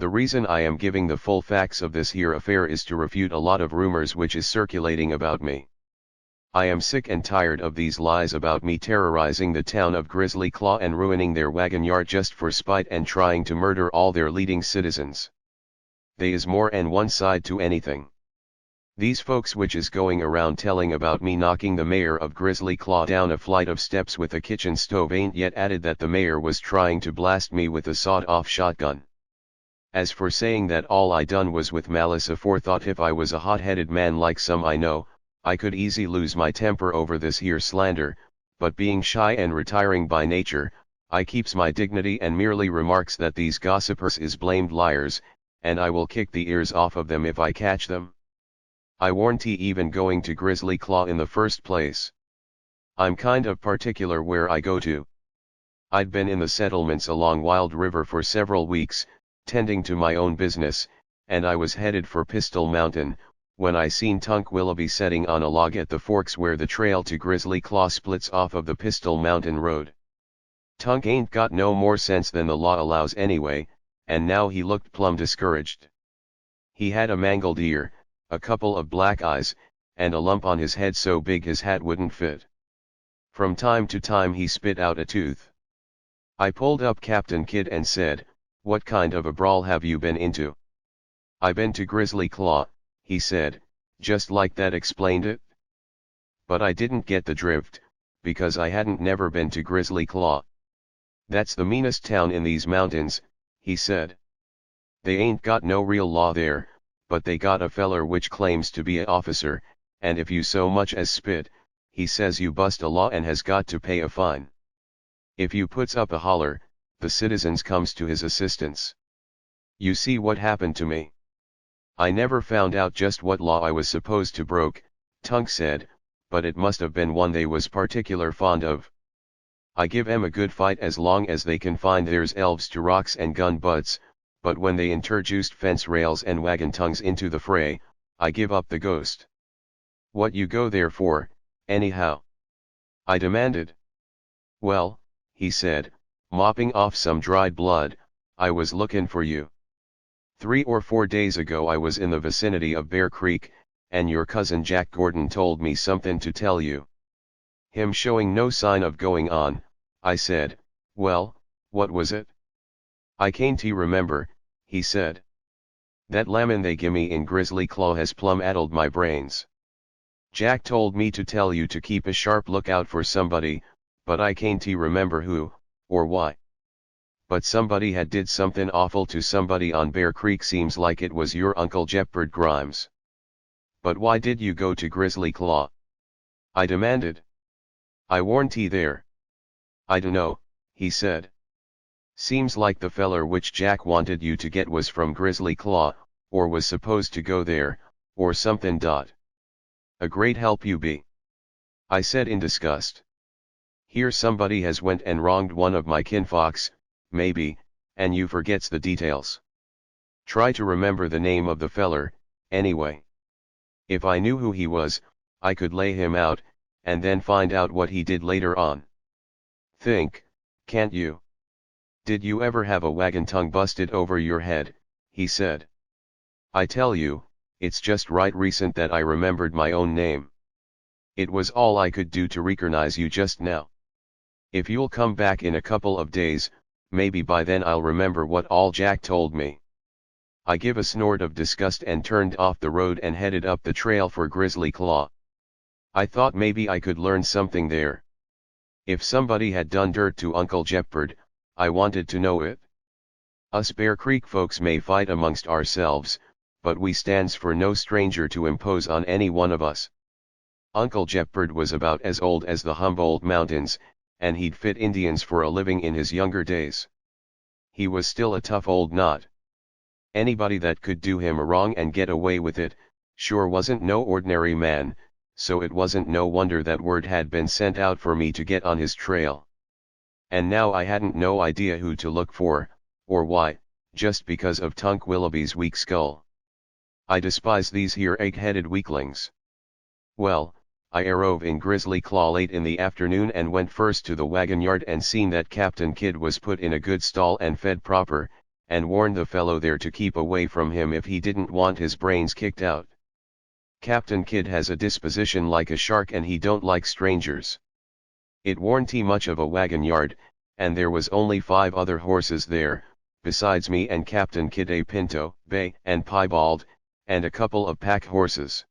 The reason I am giving the full facts of this here affair is to refute a lot of rumors which is circulating about me. I am sick and tired of these lies about me terrorizing the town of Grizzly Claw and ruining their wagon yard just for spite and trying to murder all their leading citizens. They is more and one side to anything. These folks which is going around telling about me knocking the mayor of Grizzly Claw down a flight of steps with a kitchen stove ain't yet added that the mayor was trying to blast me with a sawed-off shotgun. As for saying that all I done was with malice aforethought, if I was a hot-headed man like some I know, I could easy lose my temper over this here slander, but being shy and retiring by nature, I keeps my dignity and merely remarks that these gossipers is blamed liars, and I will kick the ears off of them if I catch them. I warn't even going to Grizzly Claw in the first place. I'm kind of particular where I go to. I'd been in the settlements along Wild River for several weeks, tending to my own business, and I was headed for Pistol Mountain, when I seen Tunk Willoughby setting on a log at the forks where the trail to Grizzly Claw splits off of the Pistol Mountain road. Tunk ain't got no more sense than the law allows anyway, and now he looked plumb discouraged. He had a mangled ear, a couple of black eyes, and a lump on his head so big his hat wouldn't fit. From time to time he spit out a tooth. I pulled up Captain Kidd and said, "What kind of a brawl have you been into?" "I been to Grizzly Claw," he said, just like that explained it. But I didn't get the drift, because I hadn't never been to Grizzly Claw. "That's the meanest town in these mountains," he said. "They ain't got no real law there, but they got a feller which claims to be a officer, and if you so much as spit, he says you bust a law and has got to pay a fine. If you puts up a holler, the citizens comes to his assistance. You see what happened to me. I never found out just what law I was supposed to broke," Tunk said, "but it must have been one they was particular fond of. I give 'em a good fight as long as they can find theirs elves to rocks and gun butts, but when they interjuiced fence rails and wagon tongues into the fray, I give up the ghost." "What you go there for, anyhow?" I demanded. "Well," he said, mopping off some dried blood, "I was looking for you. 3 or 4 days ago I was in the vicinity of Bear Creek, and your cousin Jack Gordon told me something to tell you." Him showing no sign of going on, I said, "Well, what was it?" "I can't remember," he said. "That lammin' they gimme in Grizzly Claw has plumb addled my brains. Jack told me to tell you to keep a sharp lookout for somebody, but I can't remember who, or why. But somebody had did something awful to somebody on Bear Creek. Seems like it was your Uncle Jepperd Grimes." "But why did you go to Grizzly Claw?" I demanded. "I warn't there." "I dunno," he said. "Seems like the feller which Jack wanted you to get was from Grizzly Claw, or was supposed to go there, or something. A great help you be," I said in disgust. "Here somebody has went and wronged one of my kinfolks, maybe, and you forgets the details. Try to remember the name of the feller, anyway. If I knew who he was, I could lay him out, and then find out what he did later on. Think, can't you? Did you ever have a wagon tongue busted over your head?" he said. "I tell you, it's just right recent that I remembered my own name. It was all I could do to recognize you just now. If you'll come back in a couple of days, maybe by then I'll remember what all Jack told me." I give a snort of disgust and turned off the road and headed up the trail for Grizzly Claw. I thought maybe I could learn something there. If somebody had done dirt to Uncle Jepperd, I wanted to know it. Us Bear Creek folks may fight amongst ourselves, but we stands for no stranger to impose on any one of us. Uncle Jepperd was about as old as the Humboldt Mountains, and he'd fit Indians for a living in his younger days. He was still a tough old knot. Anybody that could do him a wrong and get away with it, sure wasn't no ordinary man, so it wasn't no wonder that word had been sent out for me to get on his trail. And now I hadn't no idea who to look for, or why, just because of Tunk Willoughby's weak skull. I despise these here egg-headed weaklings. Well, I arrove in Grizzly Claw late in the afternoon and went first to the wagon yard and seen that Captain Kidd was put in a good stall and fed proper, and warned the fellow there to keep away from him if he didn't want his brains kicked out. Captain Kidd has a disposition like a shark and he don't like strangers. It warn't much of a wagon yard, and there was only 5 other horses there, besides me and Captain Kidd, a pinto, bay, and piebald, and a couple of pack horses.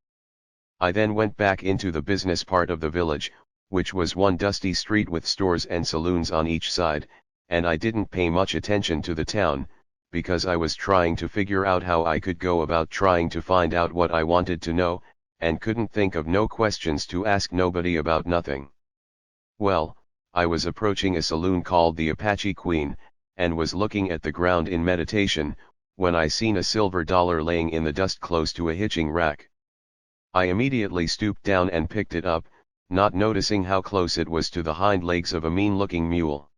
I then went back into the business part of the village, which was one dusty street with stores and saloons on each side, and I didn't pay much attention to the town, because I was trying to figure out how I could go about trying to find out what I wanted to know, and couldn't think of no questions to ask nobody about nothing. Well, I was approaching a saloon called the Apache Queen, and was looking at the ground in meditation, when I seen a silver dollar laying in the dust close to a hitching rack. I immediately stooped down and picked it up, not noticing how close it was to the hind legs of a mean-looking mule.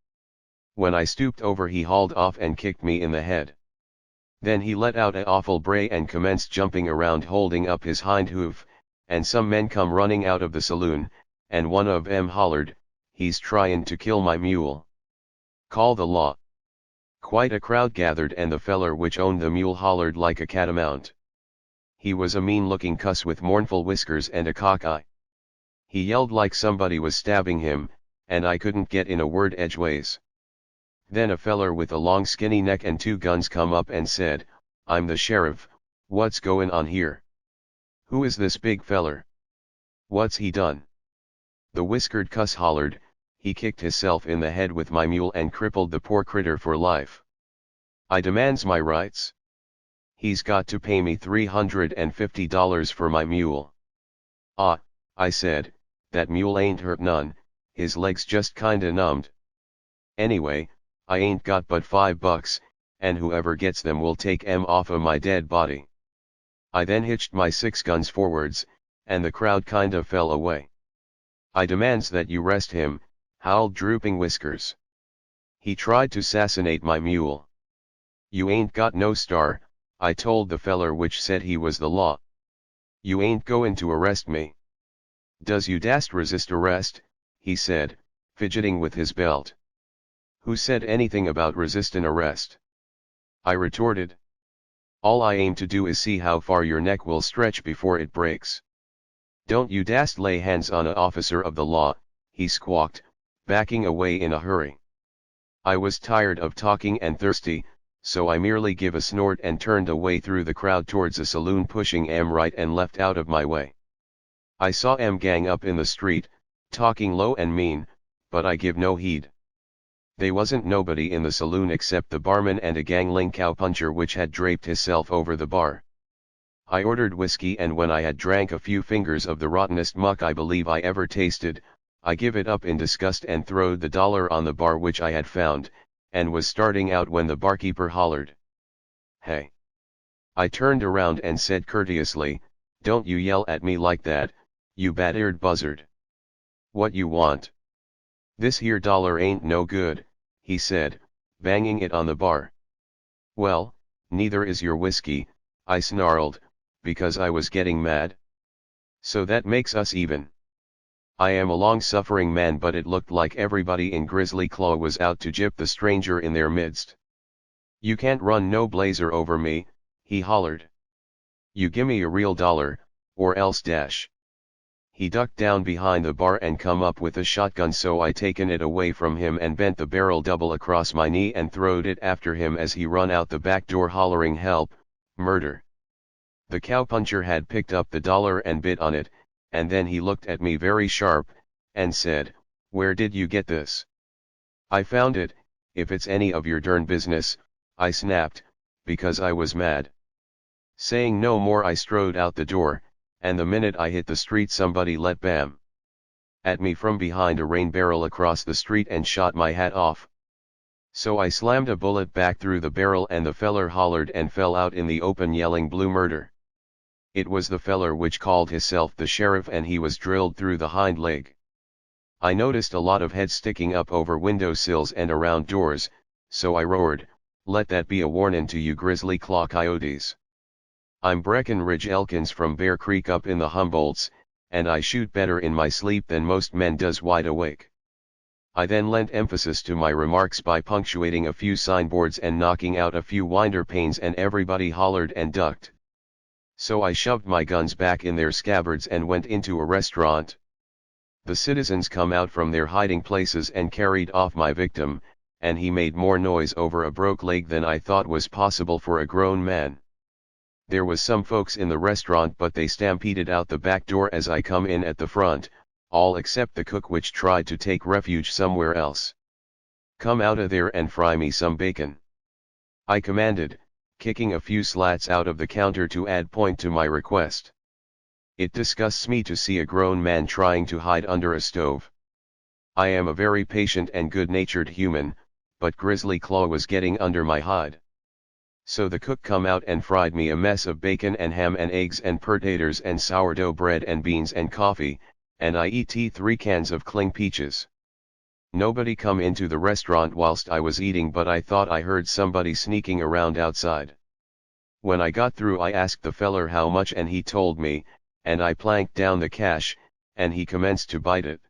When I stooped over, he hauled off and kicked me in the head. Then he let out a awful bray and commenced jumping around holding up his hind hoof, and some men come running out of the saloon, and one of 'em hollered, "He's tryin' to kill my mule. Call the law." Quite a crowd gathered and the feller which owned the mule hollered like a catamount. He was a mean-looking cuss with mournful whiskers and a cock eye. He yelled like somebody was stabbing him, and I couldn't get in a word edgeways. Then a feller with a long skinny neck and 2 guns come up and said, "I'm the sheriff, what's goin' on here? Who is this big feller? What's he done?" The whiskered cuss hollered, "He kicked hisself in the head with my mule and crippled the poor critter for life. I demands my rights. He's got to pay me $350 for my mule." "Ah," I said, "that mule ain't hurt none, his legs just kinda numbed. Anyway, I ain't got but $5, and whoever gets them will take 'em off of my dead body." I then hitched my 6 guns forwards, and the crowd kinda fell away. "I demands that you rest him," howled Drooping Whiskers. "He tried to assassinate my mule." "You ain't got no star," I told the feller which said he was the law. "You ain't goin' to arrest me. Does you dast resist arrest?" he said, fidgeting with his belt. "Who said anything about resistin' arrest?" I retorted. "All I aim to do is see how far your neck will stretch before it breaks. Don't you dast lay hands on a officer of the law," he squawked, backing away in a hurry. I was tired of talking and thirsty, so I merely give a snort and turned away through the crowd towards a saloon, pushing 'em right and left out of my way. I saw 'em gang up in the street, talking low and mean, but I give no heed. They wasn't nobody in the saloon except the barman and a gangling cowpuncher which had draped hisself over the bar. I ordered whiskey, and when I had drank a few fingers of the rottenest muck I believe I ever tasted, I give it up in disgust and throwed the dollar on the bar which I had found, and was starting out when the barkeeper hollered, "Hey!" I turned around and said courteously, "Don't you yell at me like that, you bat-eared buzzard. What you want?" "This here dollar ain't no good," he said, banging it on the bar. "Well, neither is your whiskey," I snarled, because I was getting mad. "So that makes us even. I am a long-suffering man, but it looked like everybody in Grizzly Claw was out to gyp the stranger in their midst. You can't run no blazer over me," he hollered. "You gimme a real dollar, or else dash." He ducked down behind the bar and come up with a shotgun, so I taken it away from him and bent the barrel double across my knee and throwed it after him as he run out the back door hollering, "Help, murder." The cowpuncher had picked up the dollar and bit on it, and then he looked at me very sharp, and said, "Where did you get this?" "I found it, if it's any of your darn business," I snapped, because I was mad. Saying no more, I strode out the door, and the minute I hit the street somebody let bam at me from behind a rain barrel across the street and shot my hat off. So I slammed a bullet back through the barrel, and the feller hollered and fell out in the open yelling blue murder. It was the feller which called hisself the sheriff, and he was drilled through the hind leg. I noticed a lot of heads sticking up over window sills and around doors, so I roared, "Let that be a warnin' to you Grizzly Claw coyotes. I'm Breckenridge Elkins from Bear Creek up in the Humboldts, and I shoot better in my sleep than most men does wide awake. I then lent emphasis to my remarks by punctuating a few signboards and knocking out a few winder panes, and everybody hollered and ducked. So I shoved my guns back in their scabbards and went into a restaurant. The citizens come out from their hiding places and carried off my victim, and he made more noise over a broke leg than I thought was possible for a grown man. There was some folks in the restaurant, but they stampeded out the back door as I come in at the front, all except the cook, which tried to take refuge somewhere else. "Come outta there and fry me some bacon," I commanded, kicking a few slats out of the counter to add point to my request. It disgusts me to see a grown man trying to hide under a stove. I am a very patient and good-natured human, but Grizzly Claw was getting under my hide. So the cook come out and fried me a mess of bacon and ham and eggs and pertaters and sourdough bread and beans and coffee, and I eat 3 cans of cling peaches. Nobody come into the restaurant whilst I was eating, but I thought I heard somebody sneaking around outside. When I got through, I asked the feller how much, and he told me, and I planked down the cash, and he commenced to bite it.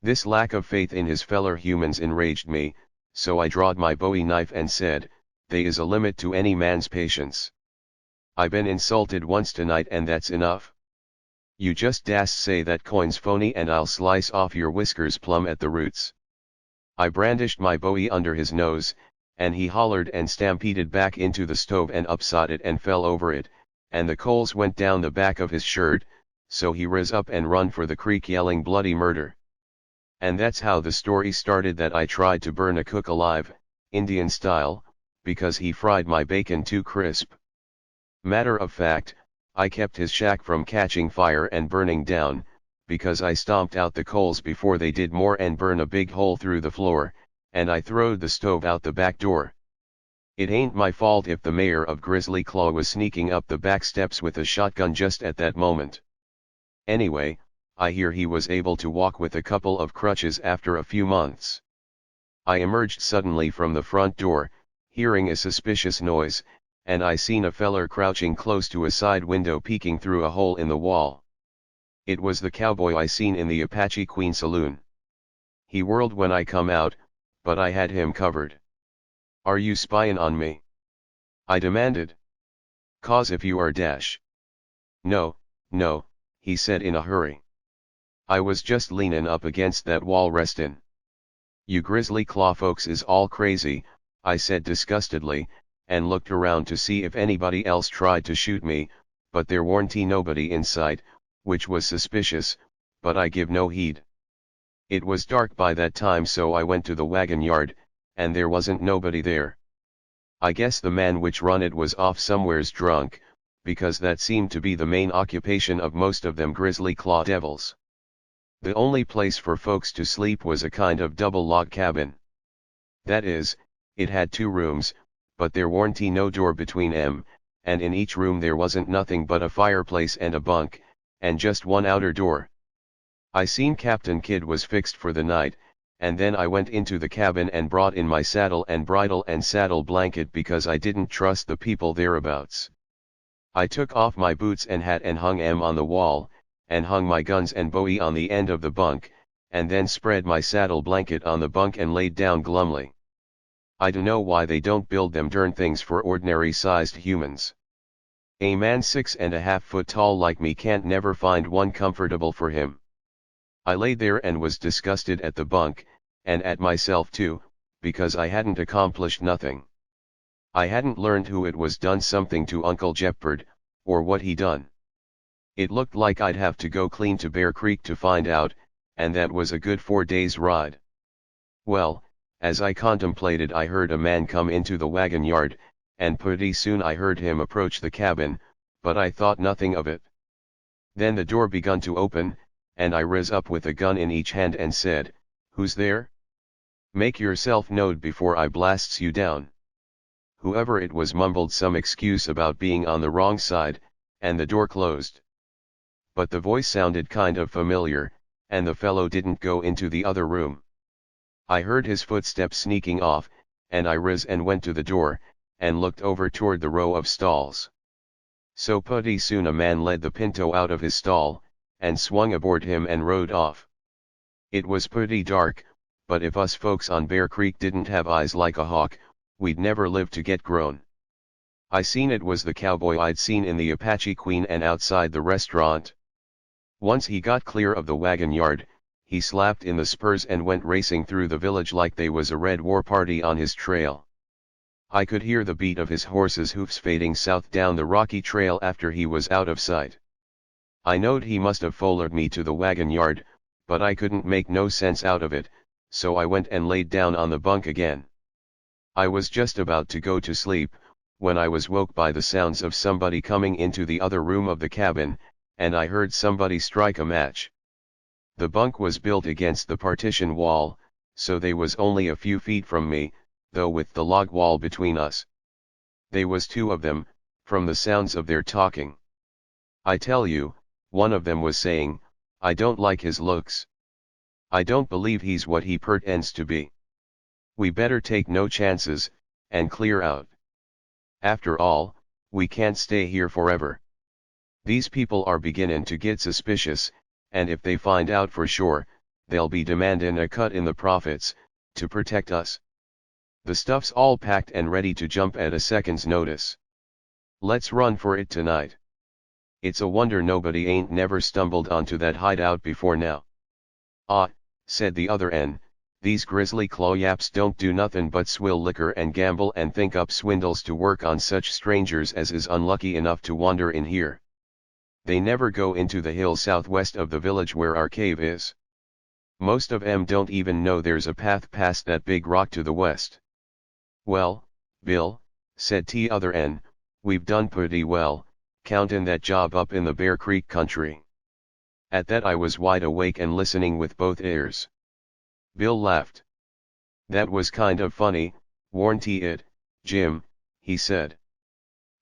This lack of faith in his feller humans enraged me, so I drawed my bowie knife and said, "They is a limit to any man's patience. I been insulted once tonight, and that's enough. You just dast say that coin's phony and I'll slice off your whiskers plumb at the roots." I brandished my bowie under his nose, and he hollered and stampeded back into the stove and upside it and fell over it, and the coals went down the back of his shirt, so he riz up and run for the creek yelling bloody murder. And that's how the story started, that I tried to burn a cook alive, Indian style, because he fried my bacon too crisp. Matter of fact, I kept his shack from catching fire and burning down, because I stomped out the coals before they did more and burn a big hole through the floor, and I throwed the stove out the back door. It ain't my fault if the mayor of Grizzly Claw was sneaking up the back steps with a shotgun just at that moment. Anyway, I hear he was able to walk with a couple of crutches after a few months. I emerged suddenly from the front door, hearing a suspicious noise, and I seen a feller crouching close to a side window peeking through a hole in the wall. It was the cowboy I seen in the Apache Queen saloon. He whirled when I come out, but I had him covered. "Are you spying on me?" I demanded. "'Cause if you are dash." No, he said in a hurry. "I was just leanin' up against that wall restin'." "You Grizzly Claw folks is all crazy," I said disgustedly, and looked around to see if anybody else tried to shoot me, but there warn't nobody in sight, which was suspicious, but I give no heed. It was dark by that time, so I went to the wagon yard, and there wasn't nobody there. I guess the man which run it was off somewheres drunk, because that seemed to be the main occupation of most of them Grizzly Claw devils. The only place for folks to sleep was a kind of double log cabin. That is, it had 2 rooms, but there warn't no door between 'em, and in each room there wasn't nothing but a fireplace and a bunk, and just one outer door. I seen Captain Kidd was fixed for the night, and then I went into the cabin and brought in my saddle and bridle and saddle blanket, because I didn't trust the people thereabouts. I took off my boots and hat and hung 'em on the wall, and hung my guns and bowie on the end of the bunk, and then spread my saddle blanket on the bunk and laid down glumly. I dunno why they don't build them darn things for ordinary-sized humans. A man 6.5 foot tall like me can't never find one comfortable for him. I lay there and was disgusted at the bunk, and at myself too, because I hadn't accomplished nothing. I hadn't learned who it was done something to Uncle Jeppard, or what he done. It looked like I'd have to go clean to Bear Creek to find out, and that was a good 4 days' ride. Well, as I contemplated, I heard a man come into the wagon yard, and pretty soon I heard him approach the cabin, but I thought nothing of it. Then the door begun to open, and I riz up with a gun in each hand and said, "Who's there? Make yourself knowed before I blasts you down." Whoever it was mumbled some excuse about being on the wrong side, and the door closed. But the voice sounded kind of familiar, and the fellow didn't go into the other room. I heard his footsteps sneaking off, and I riz and went to the door, and looked over toward the row of stalls. So pretty soon a man led the pinto out of his stall, and swung aboard him and rode off. It was pretty dark, but if us folks on Bear Creek didn't have eyes like a hawk, we'd never live to get grown. I seen it was the cowboy I'd seen in the Apache Queen and outside the restaurant. Once he got clear of the wagon yard, he slapped in the spurs and went racing through the village like they was a red war party on his trail. I could hear the beat of his horse's hoofs fading south down the rocky trail after he was out of sight. I knowed he must have followed me to the wagon yard, but I couldn't make no sense out of it, so I went and laid down on the bunk again. I was just about to go to sleep, when I was woke by the sounds of somebody coming into the other room of the cabin, and I heard somebody strike a match. The bunk was built against the partition wall, so they was only a few feet from me, though with the log wall between us. They was two of them, from the sounds of their talking. I tell you, one of them was saying, "I don't like his looks. I don't believe he's what he pretends to be. We better take no chances, and clear out. After all, we can't stay here forever. These people are beginning to get suspicious, and if they find out for sure, they'll be demanding a cut in the profits, to protect us. The stuff's all packed and ready to jump at a second's notice. Let's run for it tonight. It's a wonder nobody ain't never stumbled onto that hideout before now." "Ah," said the other N, "these Grizzly Claw yaps don't do nothing but swill liquor and gamble and think up swindles to work on such strangers as is unlucky enough to wander in here. They never go into the hill southwest of the village where our cave is. Most of 'em don't even know there's a path past that big rock to the west." "Well, Bill," said t'other N, "we've done pretty well, countin' that job up in the Bear Creek country." At that I was wide awake and listening with both ears. Bill laughed. "That was kind of funny, warn't it, Jim?" he said.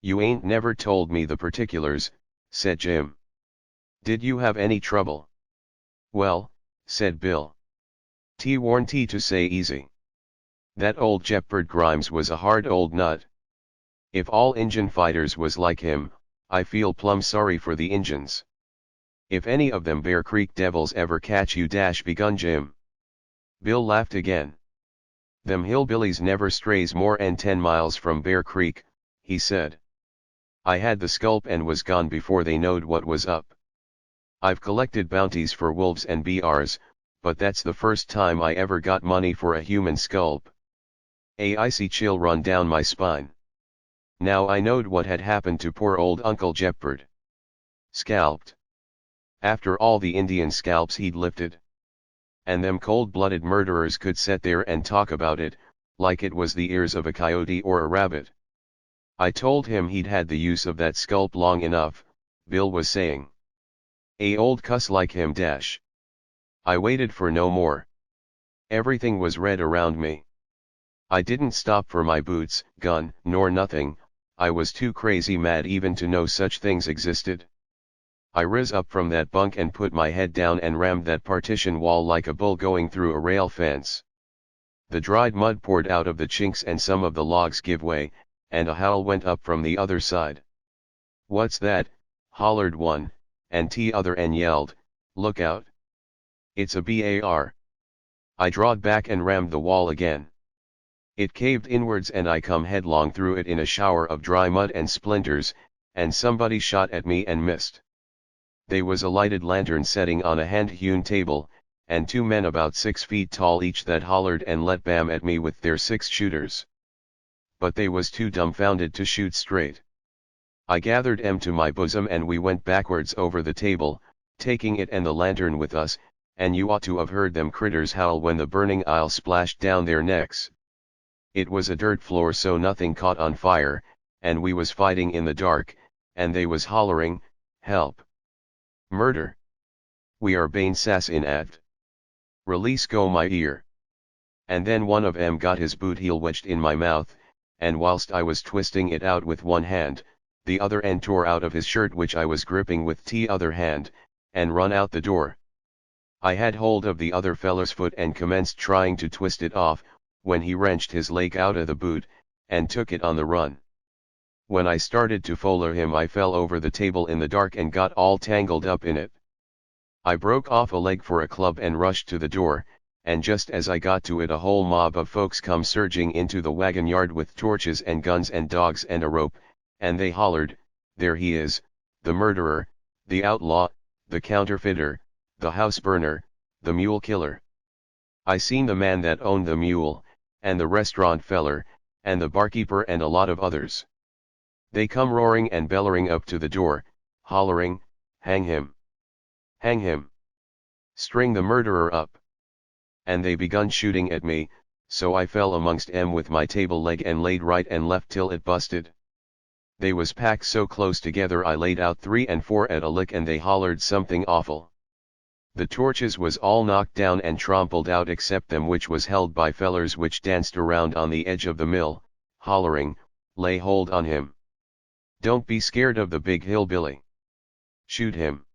"You ain't never told me the particulars," said Jim. "Did you have any trouble?" "Well," said Bill. "Warn't to say easy. That old Jepperd Grimes was a hard old nut. If all Injun fighters was like him, I feel plumb sorry for the Injuns. If any of them Bear Creek devils ever catch you begun Jim." Bill laughed again. "Them hillbillies never strays more'n 10 miles from Bear Creek," he said. "I had the Scalp and was gone before they knowed what was up. I've collected bounties for wolves and bears, but that's the first time I ever got money for a human Scalp. A icy chill run down my spine. Now I knowed what had happened to poor old Uncle Jepperd. Scalped. After all the Indian scalps he'd lifted. And them cold-blooded murderers could sit there and talk about it, like it was the ears of a coyote or a rabbit. I told him he'd had the use of that Scalp long enough," Bill was saying. "A old cuss like him dash." I waited for no more. Everything was red around me. I didn't stop for my boots, gun, nor nothing. I was too crazy mad even to know such things existed. I riz up from that bunk and put my head down and rammed that partition wall like a bull going through a rail fence. The dried mud poured out of the chinks and some of the logs give way, and a howl went up from the other side. "What's that?" hollered one, and t'other N yelled, "Look out! It's a bar." I drawed back and rammed the wall again. It caved inwards and I come headlong through it in a shower of dry mud and splinters, and somebody shot at me and missed. They was a lighted lantern setting on a hand-hewn table, and 2 men about 6 feet tall each that hollered and let bam at me with their 6-shooters. But they was too dumbfounded to shoot straight. I gathered 'em to my bosom and we went backwards over the table, taking it and the lantern with us, and you ought to have heard them critters howl when the burning oil splashed down their necks. It was a dirt floor so nothing caught on fire, and we was fighting in the dark, and they was hollering, "Help! Murder! We are bane sass in at. Release go my ear." And then one of 'em got his boot heel wedged in my mouth, and whilst I was twisting it out with one hand, the other end tore out of his shirt which I was gripping with t'other hand, and run out the door. I had hold of the other feller's foot and commenced trying to twist it off, when he wrenched his leg out of the boot, and took it on the run. When I started to follow him I fell over the table in the dark and got all tangled up in it. I broke off a leg for a club and rushed to the door, and just as I got to it a whole mob of folks come surging into the wagon yard with torches and guns and dogs and a rope, and they hollered, "There he is, the murderer, the outlaw, the counterfeiter, the house burner, the mule killer." I seen the man that owned the mule, and the restaurant feller, and the barkeeper and a lot of others. They come roaring and bellowing up to the door, hollering, "Hang him! Hang him! String the murderer up!" And they begun shooting at me, so I fell amongst 'em with my table leg and laid right and left till it busted. They was packed so close together I laid out 3 and 4 at a lick and they hollered something awful. The torches was all knocked down and trampled out except them which was held by fellers which danced around on the edge of the mill, hollering, "Lay hold on him! Don't be scared of the big hillbilly! Shoot him!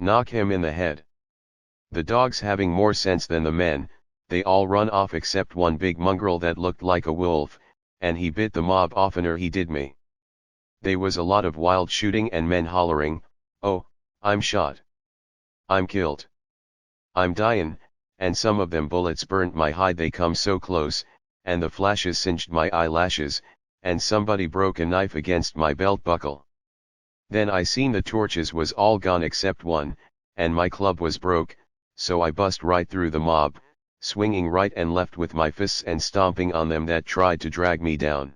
Knock him in the head!" The dogs having more sense than the men, they all run off except one big mongrel that looked like a wolf, and he bit the mob oftener he did me. They was a lot of wild shooting and men hollering, "Oh, I'm shot! I'm killed! I'm dyin'," and some of them bullets burnt my hide they come so close, and the flashes singed my eyelashes, and somebody broke a knife against my belt buckle. Then I seen the torches was all gone except one, and my club was broke, so I bust right through the mob, swinging right and left with my fists and stomping on them that tried to drag me down.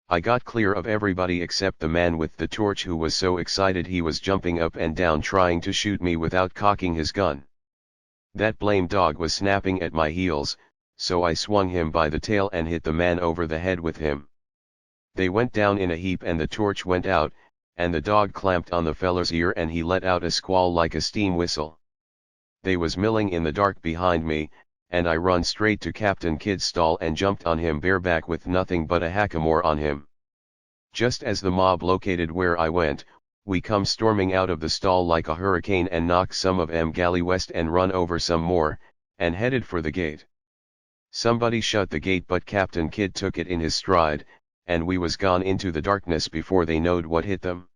I got clear of everybody except the man with the torch who was so excited he was jumping up and down trying to shoot me without cocking his gun. That blame dog was snapping at my heels, so I swung him by the tail and hit the man over the head with him. They went down in a heap and the torch went out, and the dog clamped on the feller's ear and he let out a squall like a steam whistle. They was milling in the dark behind me, and I run straight to Captain Kidd's stall and jumped on him bareback with nothing but a hackamore on him. Just as the mob located where I went, we come storming out of the stall like a hurricane and knocked some of 'em galley west and run over some more, and headed for the gate. Somebody shut the gate but Captain Kidd took it in his stride, and we was gone into the darkness before they knowed what hit them.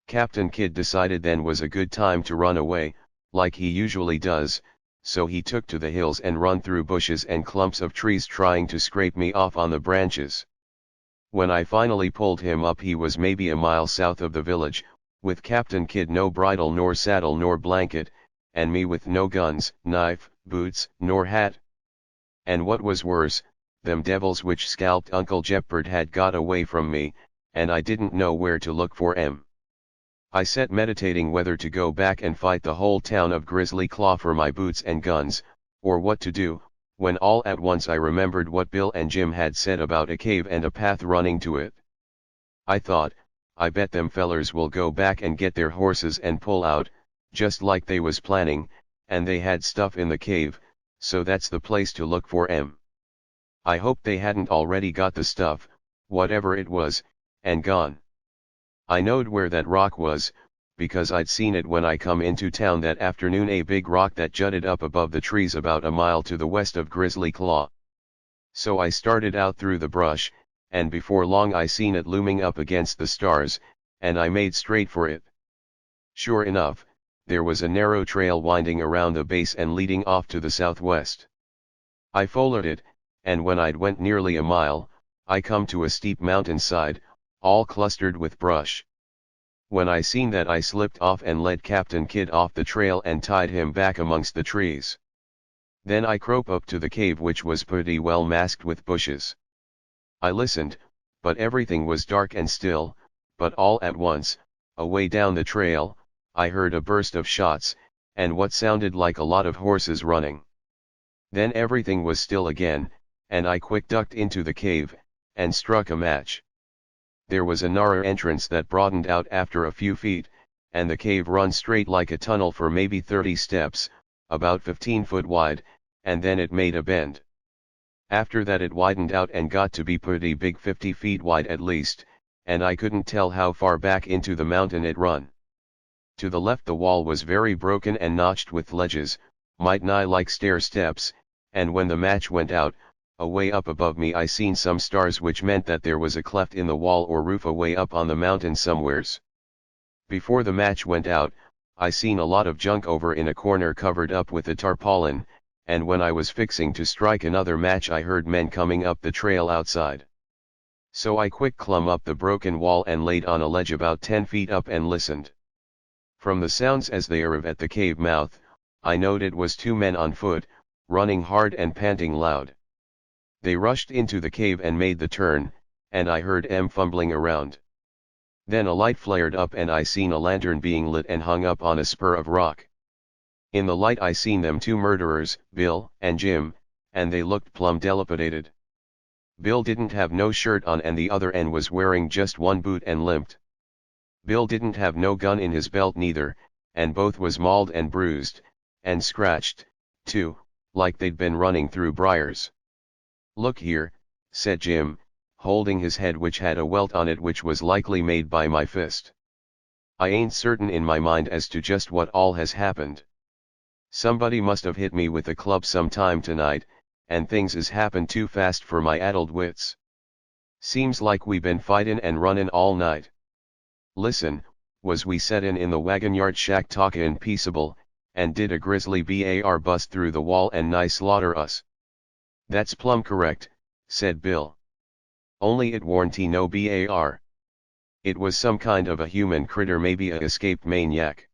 Captain Kidd decided then was a good time to run away, like he usually does, so he took to the hills and run through bushes and clumps of trees trying to scrape me off on the branches. When I finally pulled him up he was maybe a mile south of the village, with Captain Kidd no bridle nor saddle nor blanket, and me with no guns, knife, boots, nor hat. And what was worse, them devils which scalped Uncle Jeppard had got away from me, and I didn't know where to look for 'em. I sat meditating whether to go back and fight the whole town of Grizzly Claw for my boots and guns, or what to do, when all at once I remembered what Bill and Jim had said about a cave and a path running to it. I thought, I bet them fellers will go back and get their horses and pull out, just like they was planning, and they had stuff in the cave, so that's the place to look for 'em. I hoped they hadn't already got the stuff, whatever it was, and gone. I knowed where that rock was, because I'd seen it when I come into town that afternoon, a big rock that jutted up above the trees about a mile to the west of Grizzly Claw. So I started out through the brush, and before long I seen it looming up against the stars, and I made straight for it. Sure enough, there was a narrow trail winding around the base and leading off to the southwest. I followed it, and when I'd went nearly a mile, I come to a steep mountainside, all clustered with brush. When I seen that I slipped off and led Captain Kidd off the trail and tied him back amongst the trees. Then I crope up to the cave which was pretty well masked with bushes. I listened, but everything was dark and still, but all at once, away down the trail, I heard a burst of shots, and what sounded like a lot of horses running. Then everything was still again, and I quick ducked into the cave, and struck a match. There was a narrow entrance that broadened out after a few feet, and the cave run straight like a tunnel for maybe 30 steps, about 15 foot wide, and then it made a bend. After that it widened out and got to be pretty big, 50 feet wide at least, and I couldn't tell how far back into the mountain it run. To the left the wall was very broken and notched with ledges, might nigh like stair steps, and when the match went out, away up above me I seen some stars, which meant that there was a cleft in the wall or roof away up on the mountain somewheres. Before the match went out, I seen a lot of junk over in a corner covered up with a tarpaulin, and when I was fixing to strike another match I heard men coming up the trail outside. So I quick clumb up the broken wall and laid on a ledge about 10 feet up and listened. From the sounds as they arrived at the cave mouth, I knowed it was 2 men on foot, running hard and panting loud. They rushed into the cave and made the turn, and I heard 'em fumbling around. Then a light flared up and I seen a lantern being lit and hung up on a spur of rock. In the light I seen them 2 murderers, Bill and Jim, and they looked plumb dilapidated. Bill didn't have no shirt on and the other end was wearing just 1 boot and limped. Bill didn't have no gun in his belt neither, and both was mauled and bruised, and scratched, too, like they'd been running through briars. "Look here," said Jim, holding his head which had a welt on it which was likely made by my fist. "I ain't certain in my mind as to just what all has happened. Somebody must have hit me with a club sometime tonight, and things is happened too fast for my addled wits. Seems like we been fightin' and runnin' all night. Listen, was we settin' in the wagon yard shack talkin' peaceable, and did a grizzly bar bust through the wall and nigh slaughter us?" "That's plumb correct," said Bill. "Only it warn't no bar. It was some kind of a human critter, maybe a escaped maniac.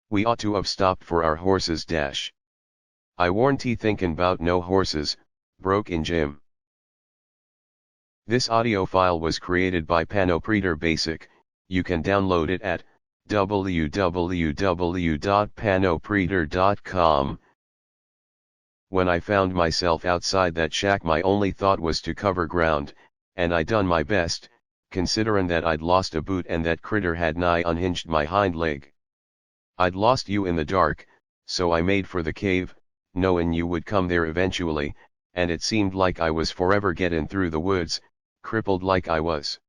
We ought to have stopped for our horses dash." "I warn't thinkin' 'bout no horses," broke in Jim. This audio file was created by Panopreter Basic. You can download it at www.panopreter.com. When I found myself outside that shack my only thought was to cover ground, and I done my best, considerin' that I'd lost a boot and that critter had nigh unhinged my hind leg. I'd lost you in the dark, so I made for the cave, knowin' you would come there eventually, and it seemed like I was forever gettin' through the woods, crippled like I was.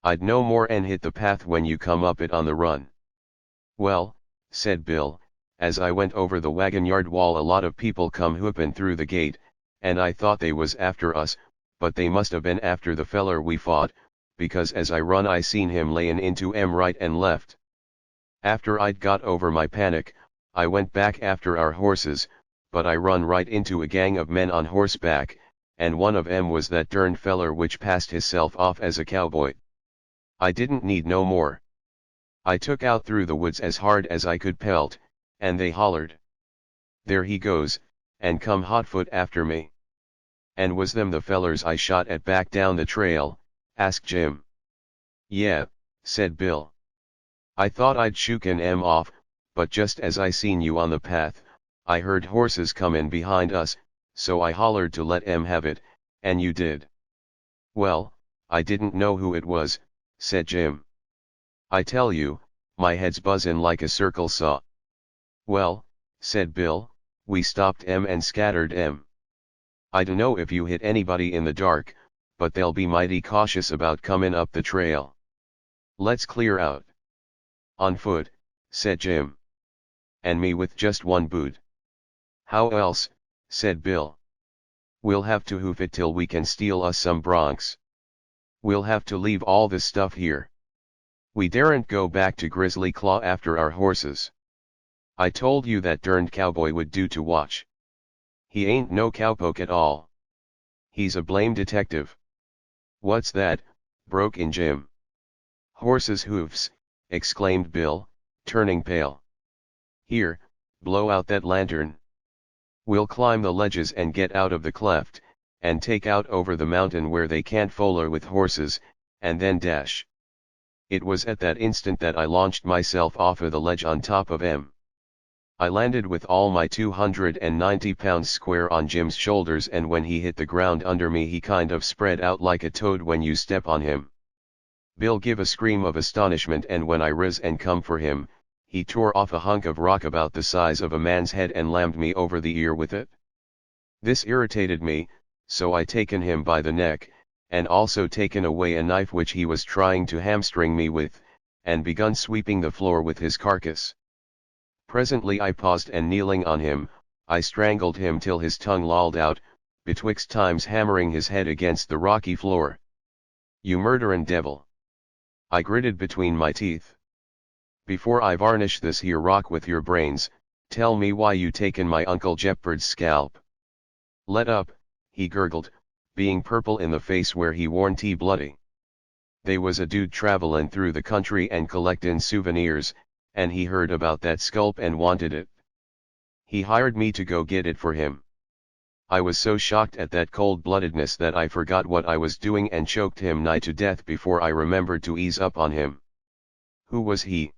I'd no more and hit the path when you come up it on the run." "Well," said Bill, "as I went over the wagon yard wall a lot of people come whoopin' through the gate, and I thought they was after us, but they must have been after the feller we fought, because as I run I seen him layin' into 'em right and left. After I'd got over my panic, I went back after our horses, but I run right into a gang of men on horseback, and one of 'em was that derned feller which passed hisself off as a cowboy. I didn't need no more. I took out through the woods as hard as I could pelt, and they hollered, 'There he goes,' and come hotfoot after me." "And was them the fellers I shot at back down the trail?" asked Jim. "Yeah," said Bill. "I thought I'd shooken 'em off, but just as I seen you on the path, I heard horses comin' behind us, so I hollered to let 'em have it, and you did." "Well, I didn't know who it was," said Jim. "I tell you, my head's buzzin' like a circle saw." "Well," said Bill, "we stopped 'em and scattered 'em. I dunno if you hit anybody in the dark, but they'll be mighty cautious about comin' up the trail. Let's clear out." "On foot," said Jim. "And me with just 1 boot." "How else?" said Bill. "We'll have to hoof it till we can steal us some broncs. We'll have to leave all this stuff here. We daren't go back to Grizzly Claw after our horses. I told you that derned cowboy would do to watch. He ain't no cowpoke at all. He's a blame detective." "What's that?" broke in Jim. "Horses' hoofs," exclaimed Bill, turning pale. "Here, blow out that lantern. We'll climb the ledges and get out of the cleft, and take out over the mountain where they can't foller with horses, and then dash." It was at that instant that I launched myself off of the ledge on top of 'em. I landed with all my 290 pounds square on Jim's shoulders, and when he hit the ground under me he kind of spread out like a toad when you step on him. Bill give a scream of astonishment, and when I riz and come for him, he tore off a hunk of rock about the size of a man's head and lammed me over the ear with it. This irritated me, so I taken him by the neck, and also taken away a knife which he was trying to hamstring me with, and begun sweeping the floor with his carcass. Presently I paused, and kneeling on him, I strangled him till his tongue lolled out, betwixt times hammering his head against the rocky floor. "You murderin' devil!" I gritted between my teeth. "Before I varnish this here rock with your brains, Tell me why you taken my Uncle Jeopard's scalp. Let up, he gurgled, being purple in the face where he worn tea bloody. They was a dude travelin' through the country and collectin' souvenirs, and he heard about that scalp and wanted it. He hired me to go get it for him. I was so shocked at that cold-bloodedness that I forgot what I was doing and choked him nigh to death before I remembered to ease up on him. Who was he?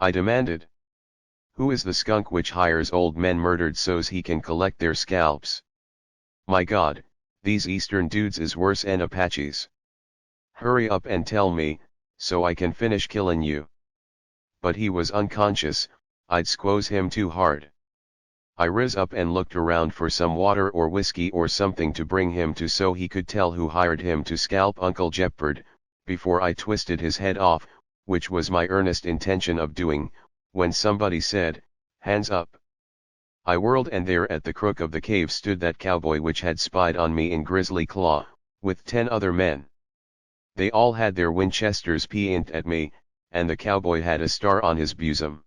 I demanded. Who is the skunk which hires old men murdered so's he can collect their scalps? My God, these eastern dudes is worse'n Apaches. Hurry up and tell me, so I can finish killin' you. But he was unconscious, I'd squoze him too hard. I riz up and looked around for some water or whiskey or something to bring him to so he could tell who hired him to scalp Uncle Jeopard, before I twisted his head off, which was my earnest intention of doing, when somebody said, "Hands up." I whirled and there at the crook of the cave stood that cowboy which had spied on me in Grizzly Claw, with 10 other men. They all had their Winchesters peint at me, and the cowboy had a star on his bosom.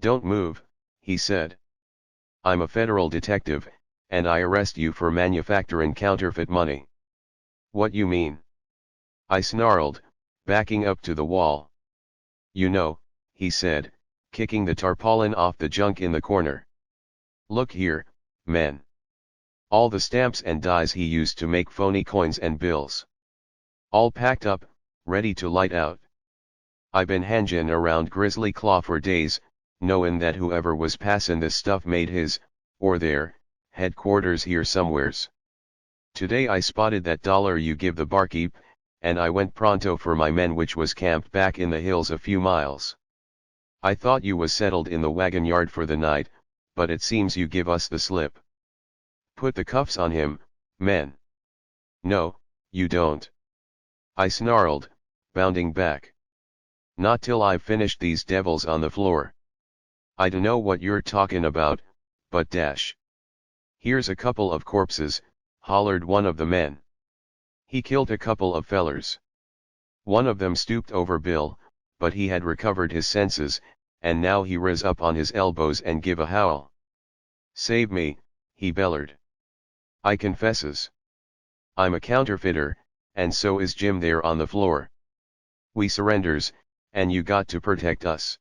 "Don't move," he said. "I'm a federal detective, and I arrest you for manufacturing counterfeit money." "What you mean?" I snarled, backing up to the wall. "You know," he said, kicking the tarpaulin off the junk in the corner. "Look here, men. All the stamps and dies he used to make phony coins and bills. All packed up, ready to light out. I been hangin' around Grizzly Claw for days, knowin' that whoever was passin' this stuff made his, or their, headquarters here somewheres. Today I spotted that dollar you give the barkeep, and I went pronto for my men which was camped back in the hills a few miles. I thought you was settled in the wagon yard for the night, but it seems you give us the slip. Put the cuffs on him, men." "No, you don't," I snarled, bounding back. "Not till I've finished these devils on the floor." "I dunno what you're talkin' about, but dash. Here's a couple of corpses," hollered one of the men. "He killed a couple of fellers." One of them stooped over Bill, but he had recovered his senses, and now he riz up on his elbows and give a howl. "Save me," he bellered. "I confesses. I'm a counterfeiter, and so is Jim there on the floor. We surrenders, and you got to protect us."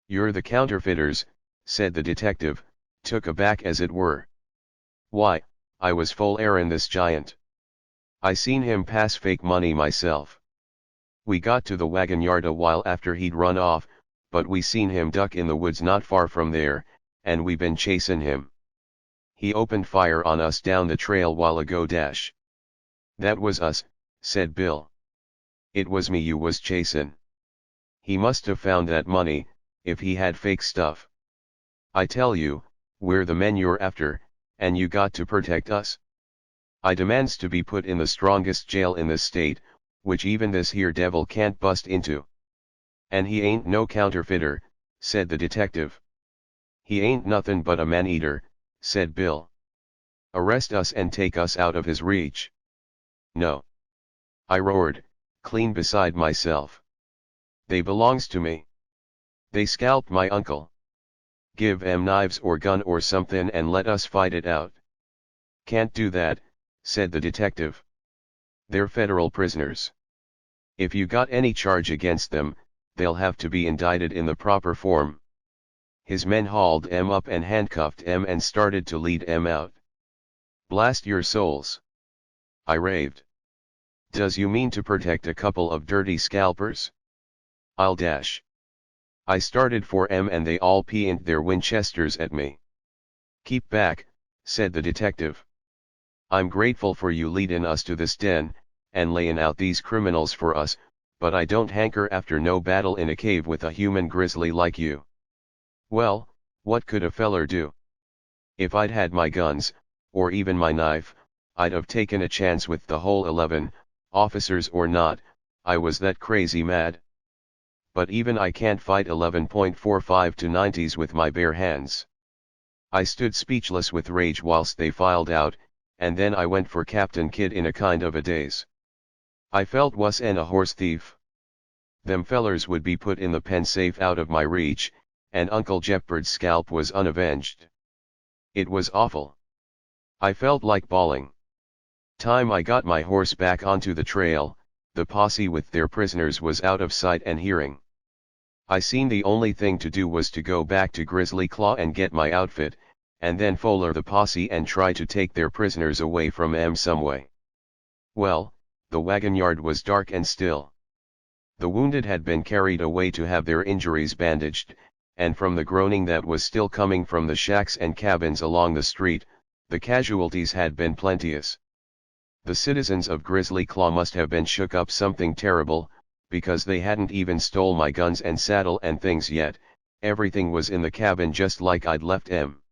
"You're the counterfeiters," said the detective, took aback as it were. "Why, I was full airin' this giant. I seen him pass fake money myself. We got to the wagon yard a while after he'd run off, but we seen him duck in the woods not far from there, and we been chasin' him. He opened fire on us down the trail while ago dash." "That was us," said Bill. "It was me you was chasin'. He must have found that money, if he had fake stuff. I tell you, we're the men you're after, and you got to protect us. I demands to be put in the strongest jail in this state, which even this here devil can't bust into." "And he ain't no counterfeiter," said the detective. "He ain't nothin' but a man-eater," said Bill. "Arrest us and take us out of his reach." "No," I roared, clean beside myself. "They belongs to me. They scalped my uncle. Give 'em knives or gun or somethin' and let us fight it out." "Can't do that," said the detective. "They're federal prisoners. If you got any charge against them, they'll have to be indicted in the proper form." His men hauled 'em up and handcuffed 'em and started to lead 'em out. "Blast your souls!" I raved. "Does you mean to protect a couple of dirty scalpers? I'll dash." I started for 'em and they all peint their Winchesters at me. "Keep back," said the detective. "I'm grateful for you leadin' us to this den, and layin' out these criminals for us, but I don't hanker after no battle in a cave with a human grizzly like you." "Well, what could a feller do? If I'd had my guns, or even my knife, I'd have taken a chance with the whole 11, officers or not, I was that crazy mad. But even I can't fight 11.45 to 90s with my bare hands." I stood speechless with rage whilst they filed out, and then I went for Captain Kidd in a kind of a daze. I felt wuss 'en a horse thief. Them fellers would be put in the pen safe out of my reach, and Uncle Jeopard's scalp was unavenged. It was awful. I felt like bawling. Time I got my horse back onto the trail, the posse with their prisoners was out of sight and hearing. I seen the only thing to do was to go back to Grizzly Claw and get my outfit, and then foller the posse and try to take their prisoners away from 'em some way. Well, the wagon yard was dark and still. The wounded had been carried away to have their injuries bandaged, and from the groaning that was still coming from the shacks and cabins along the street, the casualties had been plenteous. The citizens of Grizzly Claw must have been shook up something terrible, because they hadn't even stole my guns and saddle and things yet. Everything was in the cabin just like I'd left 'em.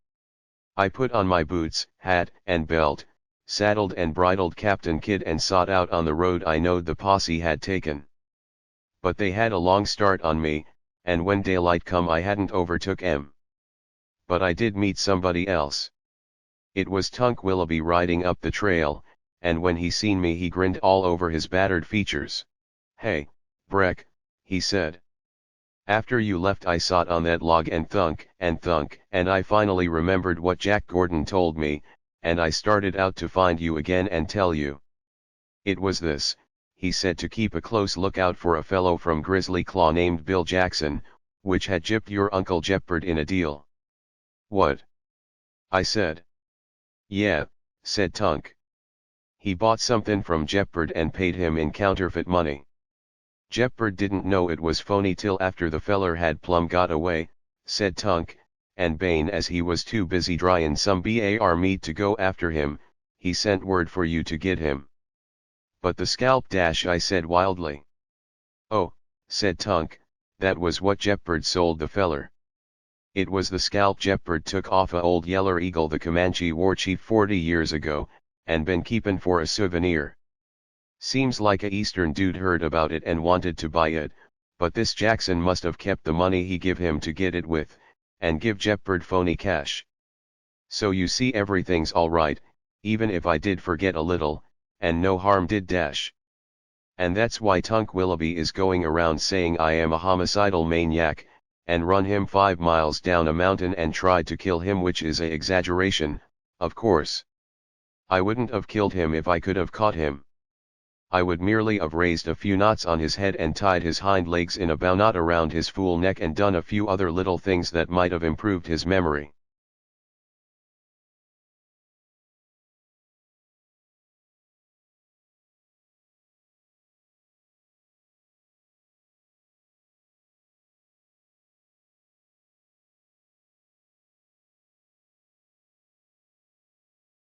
I put on my boots, hat, and belt, saddled and bridled Captain Kidd and sought out on the road I knowed the posse had taken. But they had a long start on me, and when daylight come I hadn't overtook 'em. But I did meet somebody else. It was Tunk Willoughby riding up the trail, and when he seen me he grinned all over his battered features. "Hey, Breck," he said. "After you left I sot on that log and thunk, and I finally remembered what Jack Gordon told me, and I started out to find you again and tell you. It was this," he said, "to keep a close lookout for a fellow from Grizzly Claw named Bill Jackson, which had gypped your Uncle Jeopard in a deal." "What?" I said. "Yeah," said Tunk. "He bought something from Jeopard and paid him in counterfeit money. Jeopard didn't know it was phony till after the feller had plumb got away," said Tunk, "and Bane, as he was too busy dryin' some bar meat to go after him, he sent word for you to get him." "But the scalp dash," I said wildly. "Oh," said Tunk, "that was what Jeopard sold the feller. It was the scalp Jeopard took off a old Yeller Eagle, the Comanche war chief, 40 years ago, and been keepin' for a souvenir. Seems like a Eastern dude heard about it and wanted to buy it, but this Jackson must have kept the money he give him to get it with, and give Jeopard phony cash. So you see everything's alright, even if I did forget a little, and no harm did dash. And that's why Tunk Willoughby is going around saying I am a homicidal maniac, and run him 5 miles down a mountain and tried to kill him, which is a exaggeration, of course. I wouldn't have killed him if I could have caught him. I would merely have raised a few knots on his head and tied his hind legs in a bow knot around his fool neck and done a few other little things that might have improved his memory.